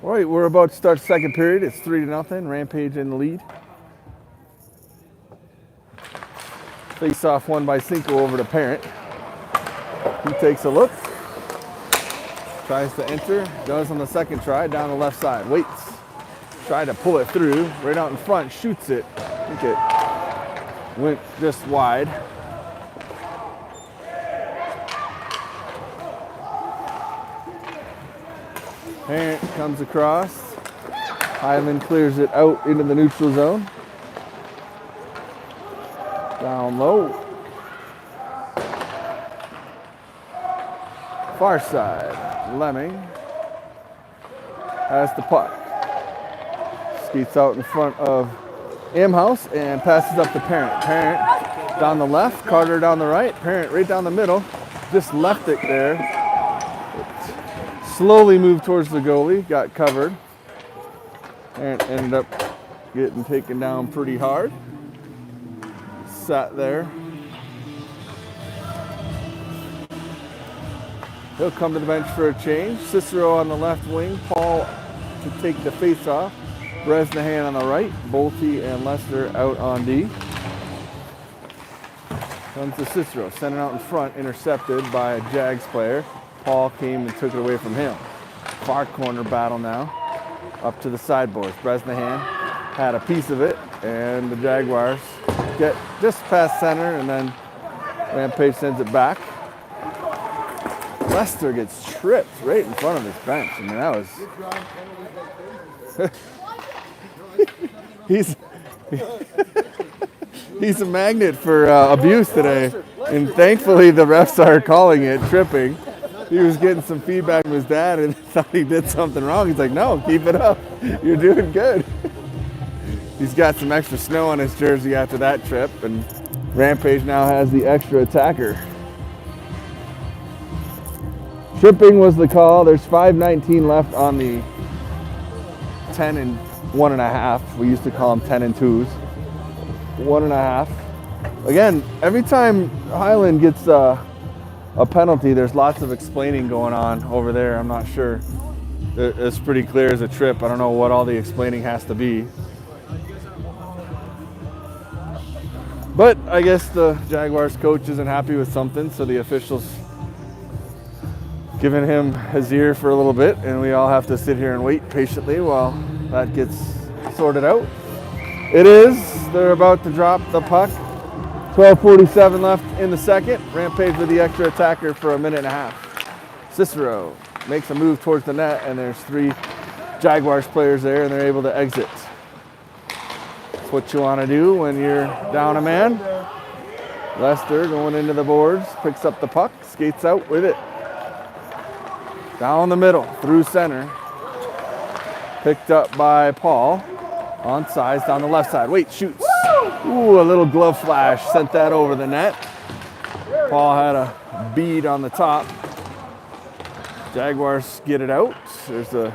All right, we're about to start the second period. It's 3-0. Rampage in the lead. Face off one by Cinco over to Parent. He takes a look. Tries to enter. Does on the second try. Down the left side. Waits. Tried to pull it through. Right out in front. Shoots it. I think it went just wide. Parent comes across. Hyland clears it out into the neutral zone. Down low. Far side. Lemming has the puck. Skates out in front of Amhouse and passes up to Parent. Parent down the left. Carter down the right. Parent right down the middle. Just left it there. Slowly moved towards the goalie, got covered, and ended up getting taken down pretty hard. Sat there. He'll come to the bench for a change. Cicero on the left wing, Paul to take the face-off. Bresnahan on the right, Bolte and Lester out on D. Comes to Cicero, sent it out in front, intercepted by a Jags player. Paul came and took it away from him. Far corner battle now. Up to the sideboards. Bresnahan had a piece of it, and the Jaguars get just past center, and then Rampage sends it back. Lester gets tripped right in front of his bench. I mean, that was... he's a magnet for abuse today, and thankfully the refs are calling it tripping. He was getting some feedback from his dad and thought he did something wrong. He's like, no, keep it up. You're doing good. He's got some extra snow on his jersey after that trip, and Rampage now has the extra attacker. Tripping was the call. There's 5:19 left on the 10 and 1.5. We used to call them 10 and 2s. 1.5. Again, every time Hyland gets a penalty, there's lots of explaining going on over there. I'm not sure. It's pretty clear as a trip. I don't know what all the explaining has to be. But I guess the Jaguars coach isn't happy with something, so the officials giving him his ear for a little bit, and we all have to sit here and wait patiently while that gets sorted out. It is. They're about to drop the puck. 12:47 left in the second. Rampage with the extra attacker for a minute and a half. Cicero makes a move towards the net, and there's 3 Jaguars players there, and they're able to exit. That's what you want to do when you're down a man. Lester going into the boards, picks up the puck, skates out with it. Down the middle, through center. Picked up by Paul. On sides, down the left side. Wait, shoots. Ooh, a little glove flash. Sent that over the net. Paul had a bead on the top. Jaguars get it out. There's a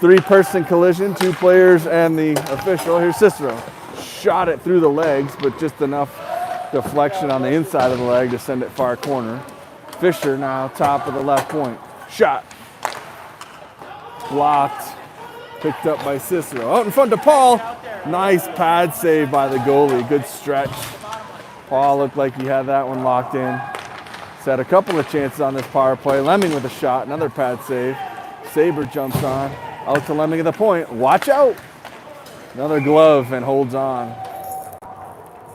3-person collision, 2 players and the official. Here's Cicero. Shot it through the legs, but just enough deflection on the inside of the leg to send it far corner. Fisher now top of the left point. Shot. Blocked. Picked up by Cicero. Out in front of Paul. Nice pad save by the goalie. Good stretch. Paul looked like he had that one locked in. He's had a couple of chances on this power play. Lemming with a shot. Another pad save. Saber jumps on. Out to Lemming at the point. Watch out. Another glove and holds on.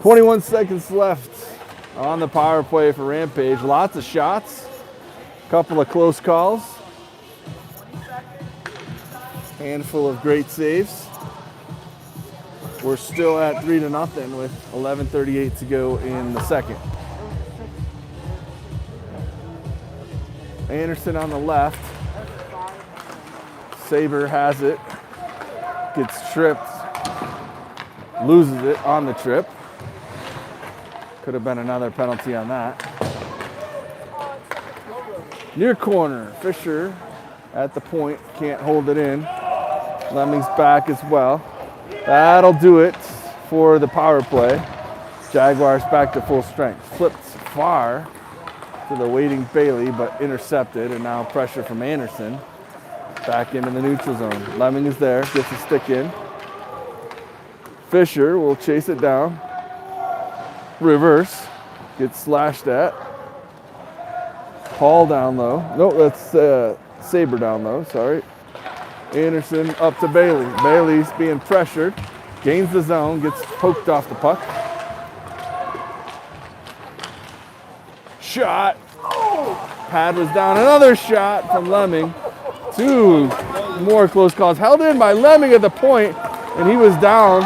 21 seconds left on the power play for Rampage. Lots of shots. Couple of close calls. Handful of great saves. We're still at 3-0 with 11:38 to go in the second. Anderson on the left. Saber has it. Gets tripped. Loses it on the trip. Could have been another penalty on that. Near corner, Fisher at the point, can't hold it in. Lemming's back as well. That'll do it for the power play. Jaguars back to full strength. Flipped far to the waiting Bailey, but intercepted, and now pressure from Anderson. Back into the neutral zone. Lemming is there, gets a stick in. Fisher will chase it down. Reverse, gets slashed at. Paul down low. No, that's Saber down low, sorry. Anderson up to Bailey. Bailey's being pressured. Gains the zone, gets poked off the puck. Shot. Pad was down. Another shot from Lemming. Two more close calls. Held in by Lemming at the point, and he was down.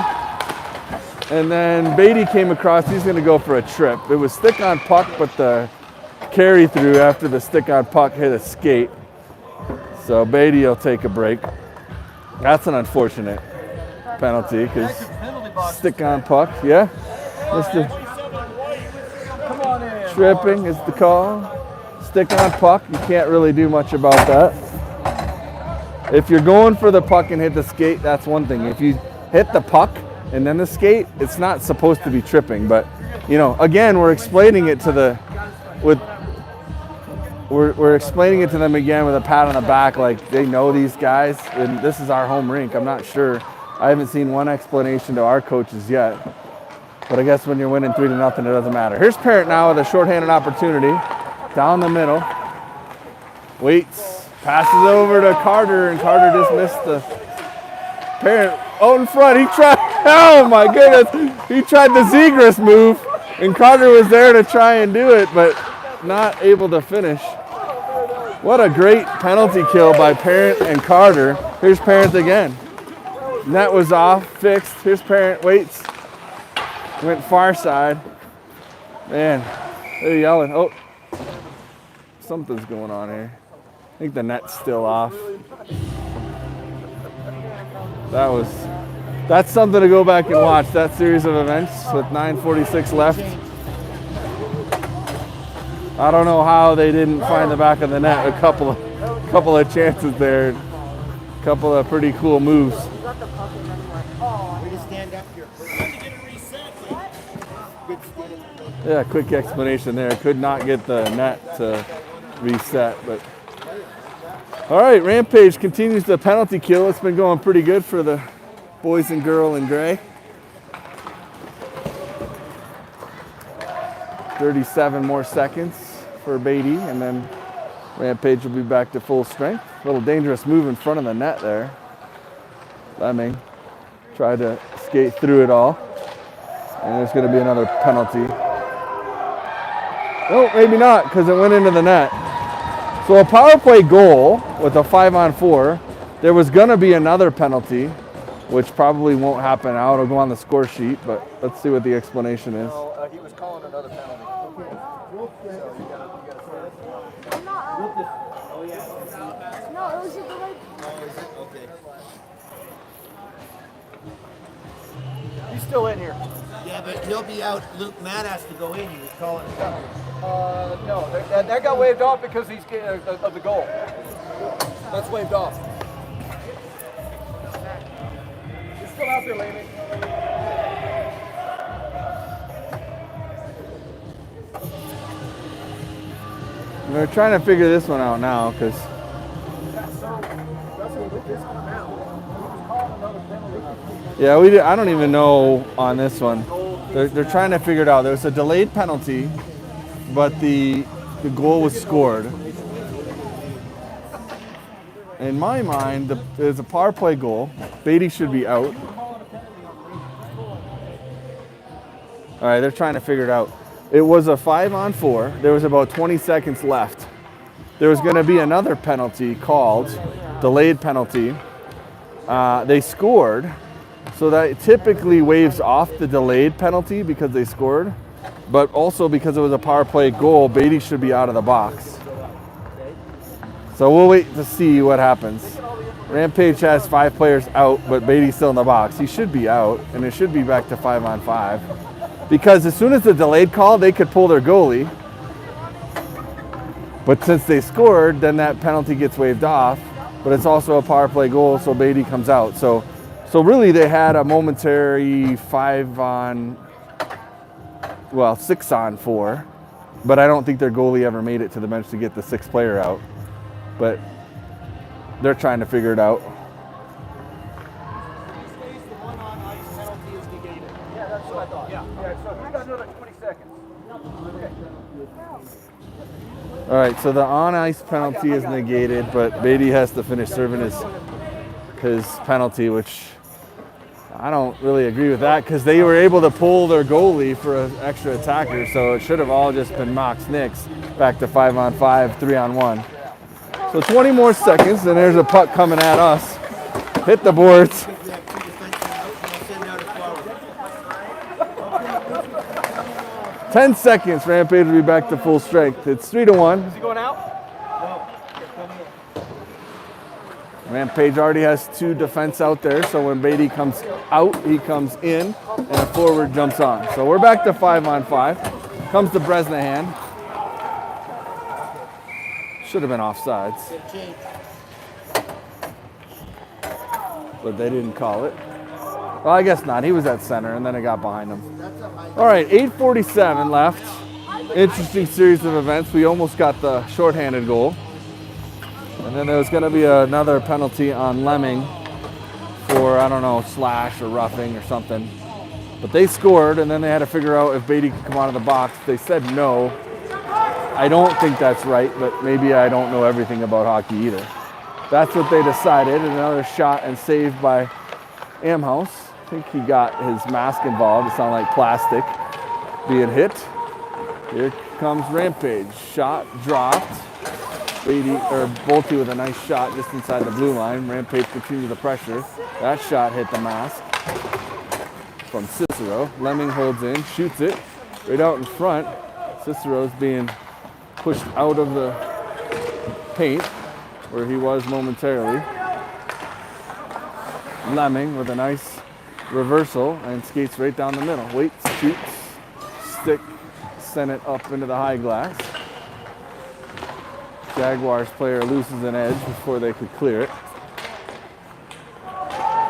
And then Beatty came across. He's going to go for a trip. It was stick on puck, but the carry through after the stick on puck hit a skate. So Beatty will take a break. That's an unfortunate penalty because stick on puck, yeah. Mr. Tripping is the call. Stick on puck, you can't really do much about that. If you're going for the puck and hit the skate, that's one thing. If you hit the puck and then the skate, it's not supposed to be tripping. But, you know, again, we're explaining it to we're explaining it to them again with a pat on the back, like they know these guys, and this is our home rink. I'm not sure. I haven't seen one explanation to our coaches yet. But I guess when you're winning 3-0, it doesn't matter. Here's Parent now with a shorthanded opportunity. Down the middle. Waits. Passes over to Carter, and Carter just missed the Parent. Oh, in front. He tried. Oh, my goodness. He tried the Zegras move, and Carter was there to try and do it, but not able to finish. What a great penalty kill by Parent and Carter. Here's Parent again. Net was off, fixed. Here's Parent, waits. Went far side. Man, they're yelling. Oh, something's going on here. I think the net's still off. That's something to go back and watch, that series of events with 9:46 left. I don't know how they didn't find the back of the net. A couple of chances there. A couple of pretty cool moves. Yeah, quick explanation there. Could not get the net to reset, but all right, Rampage continues the penalty kill. It's been going pretty good for the boys and girl in gray. 37 more seconds for Beatty, and then Rampage will be back to full strength. A little dangerous move in front of the net there. Lemming tried to skate through it all, and there's going to be another penalty. Oh, maybe not, because it went into the net. So a power play goal with a 5-on-4. There was going to be another penalty, which probably won't happen now. It'll go on the score sheet, but let's see what the explanation is. No, he was calling another penalty. So you gotta oh yeah. No, it was at the right. Oh, is it? Okay. He's still in here. Yeah, but he'll be out. Luke Matt has to go in. He was calling it out. No, that got waved off because he's of the goal. That's waved off. He's still out there, Lamy. We're trying to figure this one out now because yeah, I don't even know on this one. They're trying to figure it out. There was a delayed penalty, but the goal was scored. In my mind, there's a power play goal. Beatty should be out. All right, they're trying to figure it out. It was a 5-on-4. There was about 20 seconds left. There was going to be another penalty called, delayed penalty. They scored, so that typically waves off the delayed penalty because they scored, but also because it was a power play goal, Beatty should be out of the box. So we'll wait to see what happens. Rampage has 5 players out, but Beatty's still in the box. He should be out, and it should be back to 5-on-5. Because as soon as the delayed call, they could pull their goalie. But since they scored, then that penalty gets waved off. But it's also a power play goal, so Beatty comes out. So really they had a momentary 6-on-4. But I don't think their goalie ever made it to the bench to get the sixth player out. But they're trying to figure it out. Yeah, that's what I thought. Yeah, so we got another 20 seconds. Okay. All right, so the on-ice penalty is negated, but Beatty has to finish serving his penalty, which I don't really agree with that because they were able to pull their goalie for an extra attacker, so it should have all just been Mox Nix back to 5-on-5, 3-on-1. So 20 more seconds, and there's a puck coming at us. Hit the boards. We have 2 defensemen out, and we'll send out a forward. 10 seconds, Rampage will be back to full strength. It's 3-1. Is he going out? Rampage already has 2 defense out there, so when Beatty comes out, he comes in, and a forward jumps on. So we're back to 5-on-5. Comes to Bresnahan. Should have been offsides, but they didn't call it. Well, I guess not. He was at center, and then it got behind him. All right, 8:47 left. Interesting series of events. We almost got the shorthanded goal. And then there was going to be another penalty on Lemming for, I don't know, slash or roughing or something. But they scored, and then they had to figure out if Beatty could come out of the box. They said no. I don't think that's right, but maybe I don't know everything about hockey either. That's what they decided. Another shot and save by Amhouse. I think he got his mask involved. It sounded like plastic being hit. Here comes Rampage. Shot dropped. Beatty or Bolte with a nice shot just inside the blue line. Rampage continues the pressure. That shot hit the mask from Cicero. Lemming holds in, shoots it right out in front. Cicero's being pushed out of the paint where he was momentarily. Lemming with a nice reversal and skates right down the middle. Waits, shoots, stick, send it up into the high glass. Jaguars player loses an edge before they could clear it.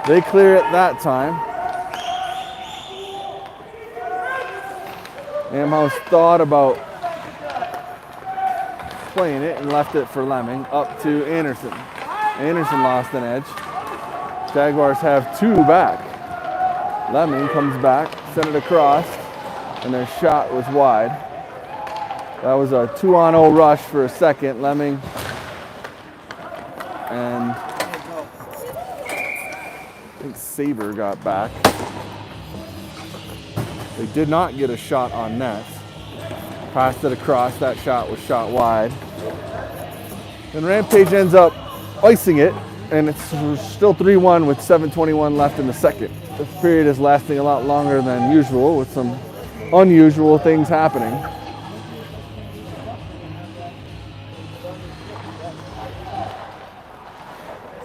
They clear it that time. Amhouse thought about playing it and left it for Lemming up to Anderson. Anderson lost an edge. Jaguars have 2 back. Lemming comes back, sent it across, and their shot was wide. That was a 2-on-0 rush for a second. Lemming and I think Saber got back. They did not get a shot on net. Passed it across. That shot was shot wide. And Rampage ends up icing it, and it's still 3-1 with 7:21 left in the second. This period is lasting a lot longer than usual with some unusual things happening.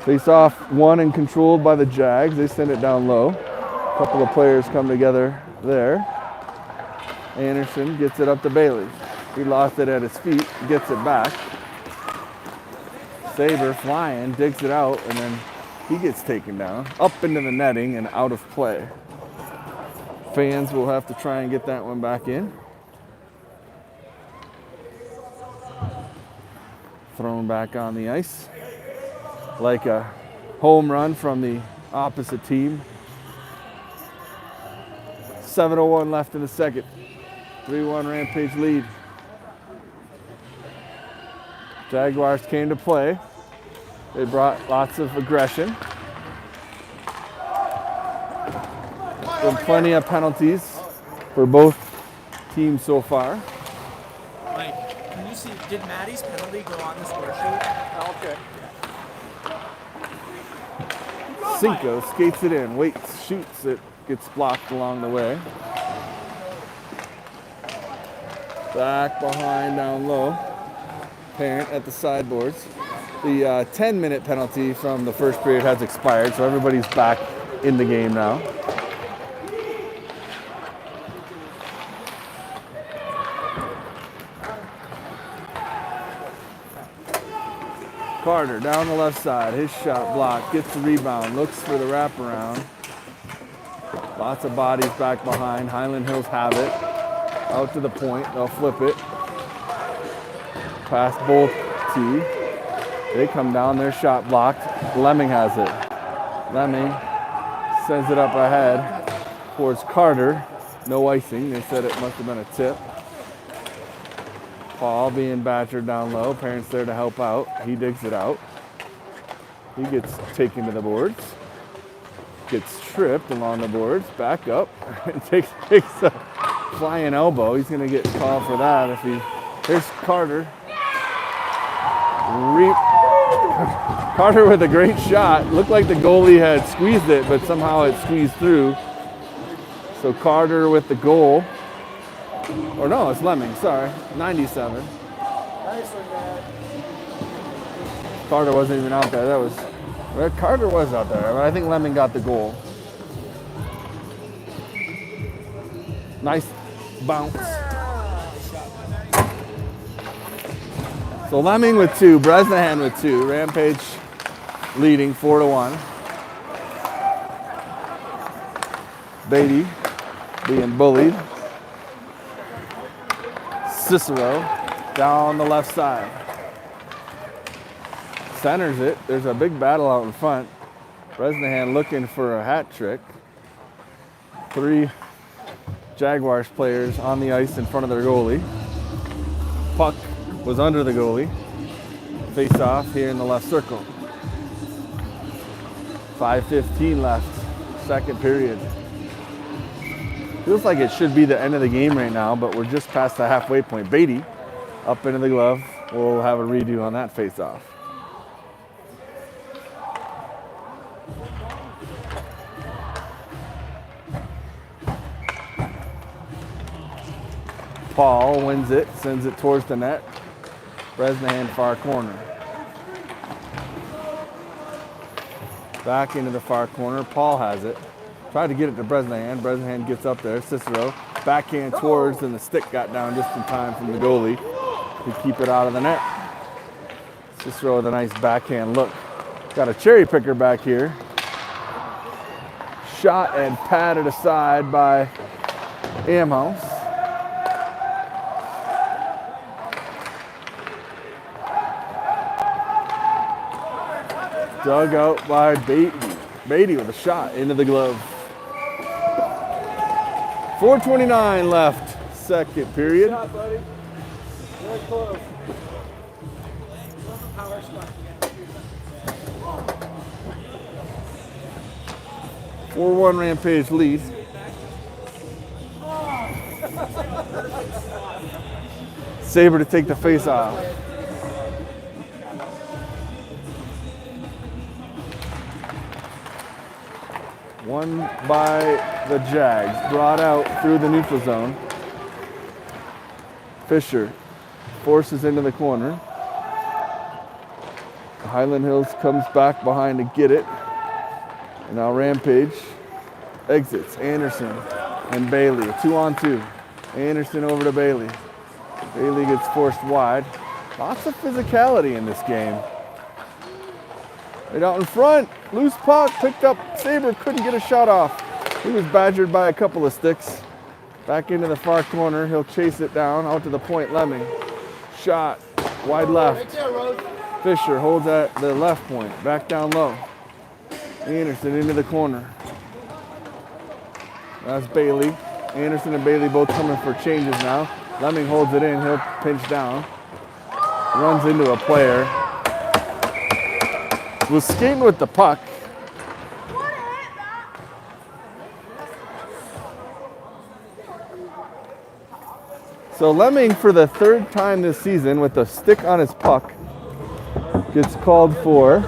Face off won and controlled by the Jags. They send it down low. A couple of players come together there. Anderson gets it up to Bailey. He lost it at his feet, gets it back. Saber flying, digs it out, and then he gets taken down, up into the netting and out of play. Fans will have to try and get that one back in. Thrown back on the ice. Like a home run from the opposite team. 7:01 left in the second. 3-1 Rampage lead. Jaguars came to play. They brought lots of aggression. Been plenty of penalties for both teams so far. Mike, can you see, did Maddie's penalty go on the score sheet? Okay. Cinco skates it in, waits, shoots, it gets blocked along the way. Back behind, down low. Parent at the sideboards. The 10-minute penalty from the first period has expired, so everybody's back in the game now. Carter down the left side. His shot blocked. Gets the rebound. Looks for the wraparound. Lots of bodies back behind. Hyland Hills have it. Out to the point. They'll flip it. Past both T. They come down. Their shot blocked. Lemming has it. Lemming sends it up ahead towards Carter. No icing. They said it must have been a tip. Paul being badgered down low. Parents there to help out. He digs it out. He gets taken to the boards. Gets tripped along the boards. Back up. And takes a flying elbow. He's going to get called for that. Here's Carter. Carter with a great shot. Looked like the goalie had squeezed it, but somehow it squeezed through. So Carter with the goal. Or no, it's Lemming, sorry. 97. Carter wasn't even out there. Carter was out there, but I think Lemming got the goal. Nice bounce. So Lemming with 2, Bresnahan with 2. Rampage leading 4-1. Beatty being bullied. Cicero down the left side. Centers it. There's a big battle out in front. Bresnahan looking for a hat trick. 3 Jaguars players on the ice in front of their goalie. Puck was under the goalie. Face off here in the left circle. 5:15 left, second period. Feels like it should be the end of the game right now, but we're just past the halfway point. Beatty up into the glove. We'll have a redo on that face-off. Paul wins it, sends it towards the net. Bresnahan far corner. Back into the far corner. Paul has it. Tried to get it to Bresnahan. Bresnahan gets up there. Cicero backhand towards, and the stick got down just in time from the goalie to keep it out of the net. Cicero with a nice backhand look. Got a cherry picker back here. Shot and patted aside by Amhouse. Dug out by Beatty. Beatty with a shot into the glove. 4:29 left, second period. Good shot, buddy. Very close. 4-1 Rampage lead. Saber to take the face off. One by the Jags, brought out through the neutral zone. Fisher forces into the corner. Hyland Hills comes back behind to get it. And now Rampage exits. Anderson and Bailey, 2-on-2. Anderson over to Bailey. Bailey gets forced wide. Lots of physicality in this game. Right out in front, loose puck, picked up. Saber couldn't get a shot off. He was badgered by a couple of sticks. Back into the far corner, he'll chase it down, out to the point, Lemming. Shot, wide left. Fisher holds at the left point, back down low. Anderson into the corner. That's Bailey. Anderson and Bailey both coming for changes now. Lemming holds it in, he'll pinch down. Runs into a player. Was skating with the puck. So Lemming, for the third time this season with a stick on his puck, gets called for.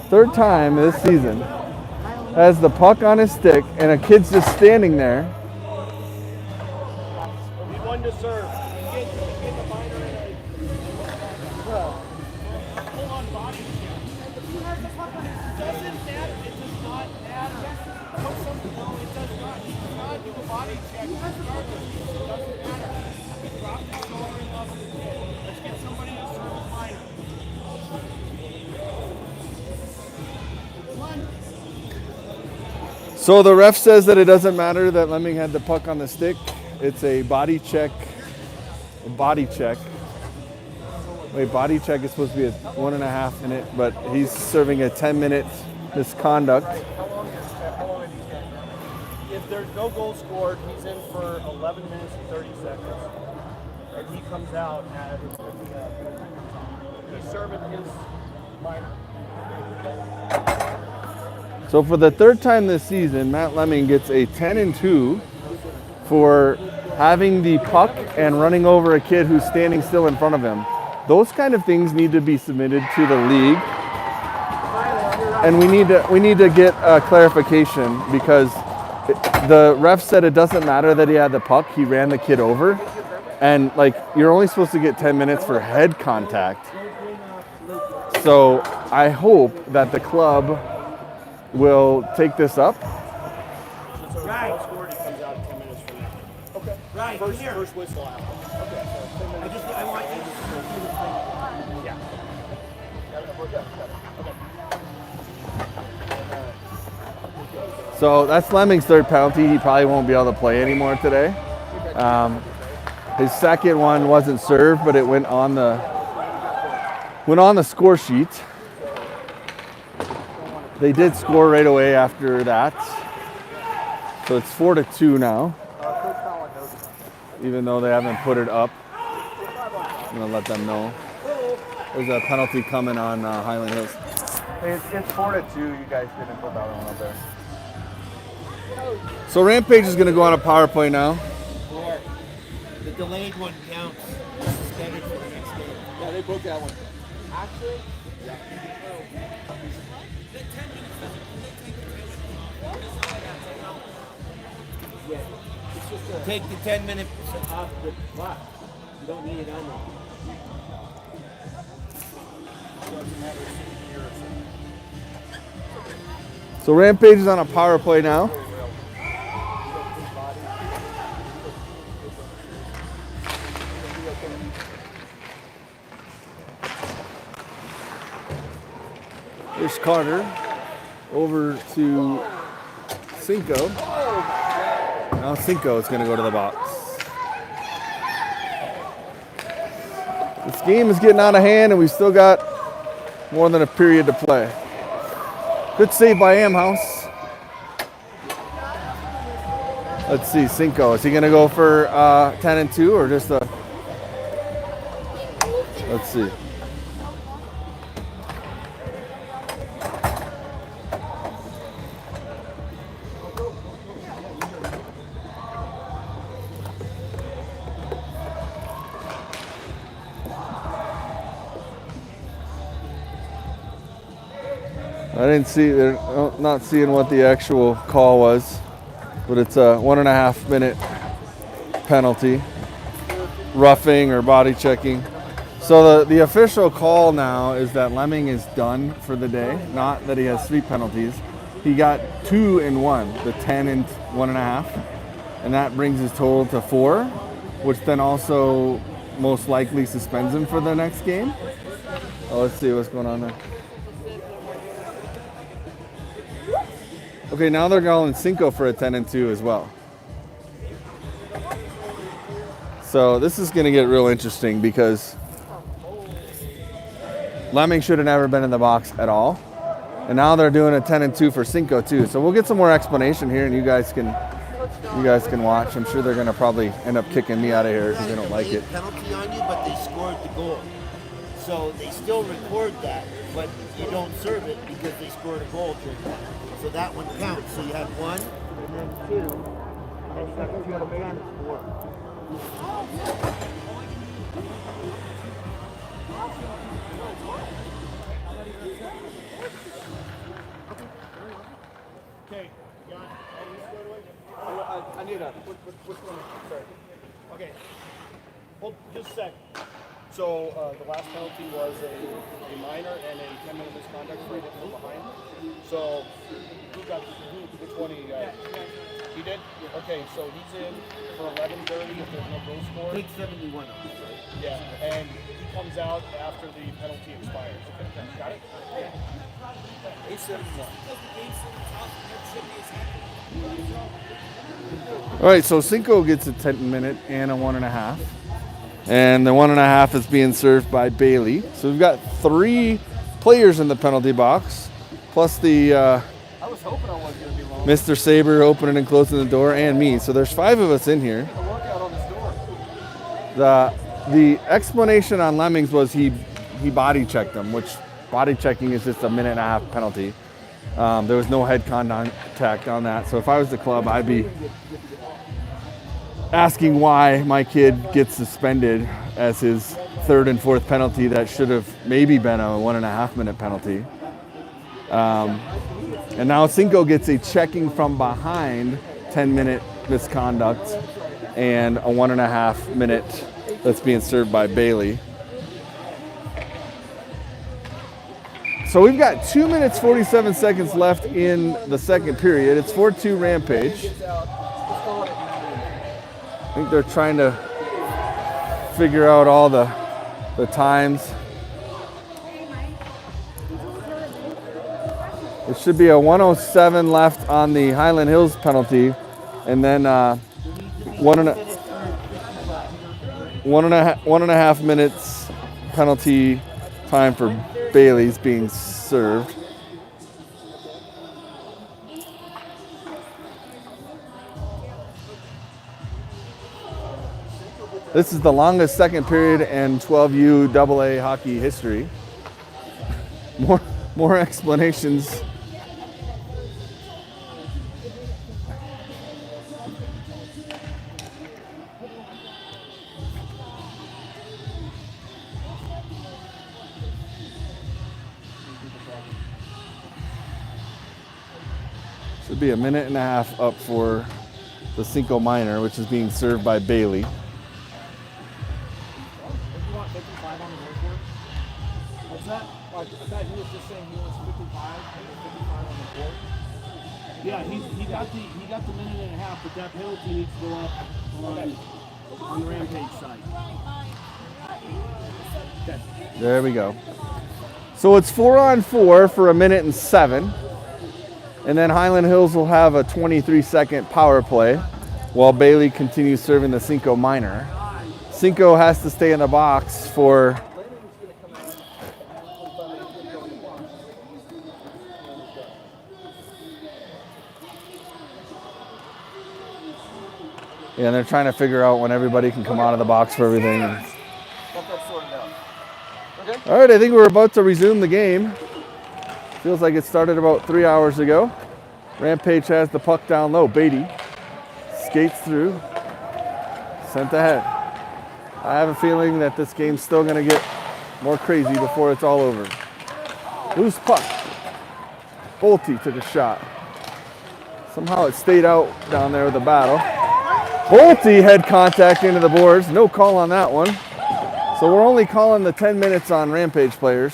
Third time this season. Has the puck on his stick and a kid's just standing there. Need one to serve. So the ref says that it doesn't matter that Lemming had the puck on the stick. It's a body check. Body check. Wait, body check is supposed to be a 1.5 minute, but he's serving a 10-minute misconduct. How long are these games? If there's no goal scored, he's in for 11 minutes and 30 seconds. And he comes out at he's serving his minor. So for the third time this season, Matt Lemming gets a 10-2 for having the puck and running over a kid who's standing still in front of him. Those kind of things need to be submitted to the league, and we need to get clarification, because the ref said it doesn't matter that he had the puck, he ran the kid over, and like you're only supposed to get 10 minutes for head contact. So I hope that the club will take this up. Right. Scored, he comes out 10 minutes from now. Okay. Right. First whistle out. Okay. So 10 minutes. I want you to. Yeah. So that's Lemming's third penalty. He probably won't be able to play anymore today. His second one wasn't served, but it went on the score sheet. They did score right away after that. So it's 4-2 now. Even though they haven't put it up. I'm gonna let them know. There's a penalty coming on Hyland Hills. It's 4-2. You guys didn't put that one up there. So Rampage is gonna go on a power play now. Four. The delayed one counts. This is scheduled for the next game. Yeah, they broke that one. Actually, Take the 10 minutes off the clock. You don't need it on there. So Rampage is on a power play now. There's Carter over to Cinco. Now Cinco is going to go to the box. This game is getting out of hand, and we've still got more than a period to play. Good save by Amhouse. Let's see, Cinco. Is he going to go for 10-2 or just a... Let's see. I didn't see, they're not seeing what the actual call was, but it's a 1.5 minute penalty, roughing or body checking. So the official call now is that Lemming is done for the day, not that he has 3 penalties. He got 2 in 1, the 10 and 1.5, and that brings his total to 4, which then also most likely suspends him for the next game. Oh, let's see what's going on there. Okay, now they're calling Cinco for a 10-2 as well. So this is going to get real interesting because Lemming should have never been in the box at all. And now they're doing a 10-2 for Cinco too. So we'll get some more explanation here, and you guys can watch. I'm sure they're going to probably end up kicking me out of here because they don't like it. Penalty on you, but they scored the goal. So they still record that, but you don't serve it because they scored a goal during that. So that one counts. So you have 1 and then 2, and you got 2 out of 10 4. okay. Got I need a. Which one? Sorry. Okay. Hold just a sec. So the last penalty was a minor and a 10-minute misconduct for hitting from behind. So which one he did? Okay, so he's in for 11:30 if there's no goal scored. Take 71 off, right? Yeah, and he comes out after the penalty expires. Okay, got it? 8:71. All right, so Cinco gets a 10-minute and a 1.5. And the 1.5 is being served by Bailey. So we've got 3 players in the penalty box, plus the I was hoping I wasn't going to be long. Mr. Saber opening and closing the door, and me. So there's 5 of us in here. A workout on this door. The explanation on Lemmings was he body checked them, which body checking is just a 1.5-minute penalty. There was no head contact on that. So if I was the club, I'd be asking why my kid gets suspended as his 3rd and 4th penalty that should have maybe been a 1.5-minute penalty. And now Cinco gets a checking from behind 10-minute misconduct and a 1.5-minute that's being served by Bailey. So we've got 2 minutes 47 seconds left in the second period. It's 4-2 Rampage. I think they're trying to figure out all the times. It should be a 1:07 left on the Hyland Hills penalty, and then 1.5 minutes penalty time for Bailey's being served. This is the longest second period in 12U AA hockey history. More explanations. Should be a 1.5 minutes up for the Cinco Minor, which is being served by Bailey. I thought he was just saying he wants 55 on the board. Yeah, he got the 1.5 minutes, but that penalty needs to go up on the Rampage side. Okay. There we go. So it's 4-on-4 for 1:07. And then Hyland Hills will have a 23-second power play while Bailey continues serving the Cinco Minor. Cinco has to stay in the box for and they're trying to figure out when everybody can come out of the box for everything. All right, I think we're about to resume the game. Feels like it started about 3 hours ago. Rampage has the puck down low. Beatty skates through, sent ahead. I have a feeling that this game's still going to get more crazy before it's all over. Loose puck. Bolte took a shot. Somehow it stayed out down there with the battle. Bolte had contact into the boards. No call on that one. So we're only calling the 10 minutes on Rampage players.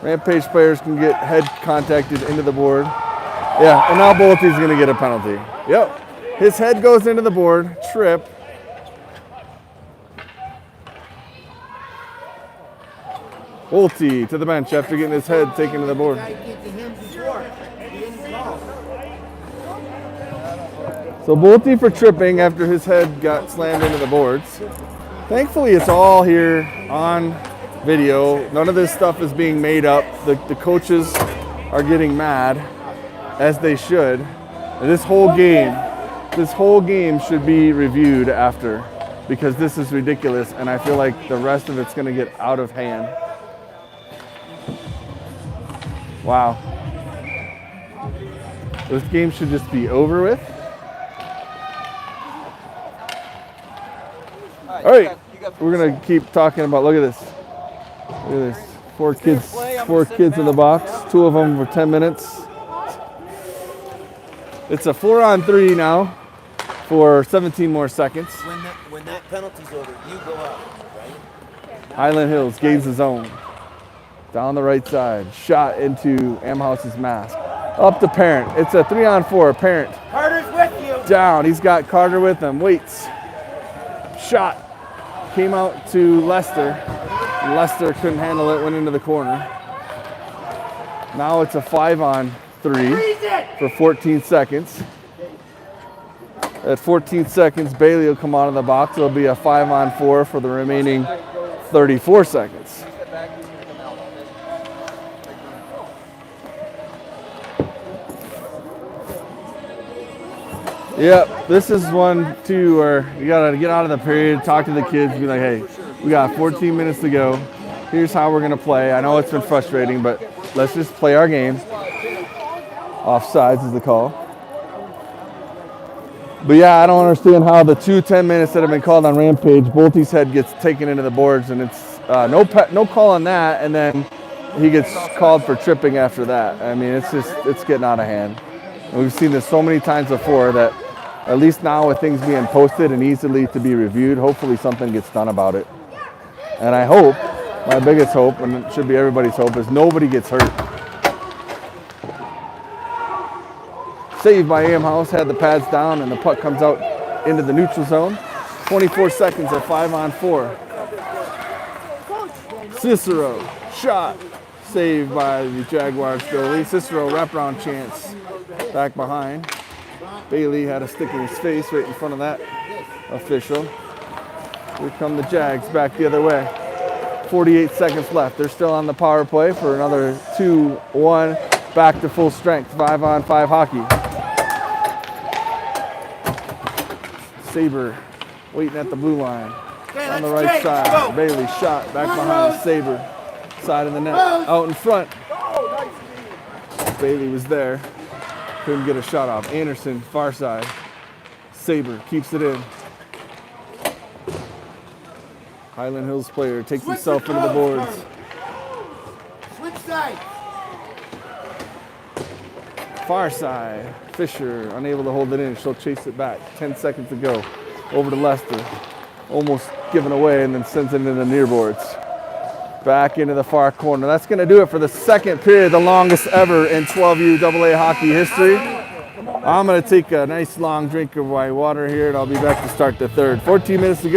Rampage players can get head contacted into the board. Yeah, and now Bolte's going to get a penalty. Yep. His head goes into the board. Trip. Bolte to the bench after getting his head taken to the board. So Bolte for tripping after his head got slammed into the boards. Thankfully, it's all here on video. None of this stuff is being made up. The coaches are getting mad, as they should. And this whole game should be reviewed after, because this is ridiculous, and I feel like the rest of it's going to get out of hand. Wow. This game should just be over with. All right, we're going to keep talking about, look at this. Look at this. Four kids in the box. 2 of them for 10 minutes. It's a 4-on-3 now for 17 more seconds. When that penalty's over, you go up, right? Hyland Hills gains the zone. Down the right side. Shot into Amhouse's mask. Up to Parent. It's a 3-on-4. Parent. Carter's with you. Down. He's got Carter with him. Waits. Shot. Came out to Lester. Lester couldn't handle it. Went into the corner. Now it's a 5-on-3 for 14 seconds. At 14 seconds, Bailey will come out of the box. It'll be a 5-on-4 for the remaining 34 seconds. Yep, this is one too where you gotta get out of the period, talk to the kids, be like, hey, we got 14 minutes to go. Here's how we're gonna play. I know it's been frustrating, but let's just play our game. Offsides is the call. But yeah, I don't understand how the 2 10 minutes that have been called on Rampage, Bolte's head gets taken into the boards, and it's no call on that, and then he gets called for tripping after that. I mean, it's getting out of hand. And we've seen this so many times before that at least now with things being posted and easily to be reviewed, hopefully something gets done about it. And I hope, my biggest hope, and it should be everybody's hope, is nobody gets hurt. Saved by Amhouse, had the pads down, and the puck comes out into the neutral zone. 24 seconds at 5-on-4. Cicero, shot, saved by the Jaguars goalie. Cicero, wraparound chance, back behind. Bailey had a stick in his face right in front of that official. Here come the Jags back the other way. 48 seconds left. They're still on the power play for another 2-1. Back to full strength, 5-on-5 hockey. Saber waiting at the blue line. On the right side, Bailey shot back behind Saber. Side of the net, out in front. Bailey was there. Couldn't get a shot off. Anderson, far side. Saber keeps it in. Hyland Hills player takes himself into the boards. Switch sides. Far side. Fisher unable to hold it in. She'll chase it back. 10 seconds to go. Over to Lester. Almost given away and then sends it into the near boards. Back into the far corner. That's going to do it for the second period, the longest ever in 12U AA hockey history. I'm going to take a nice long drink of my water here, and I'll be back to start the third. 14 minutes to go.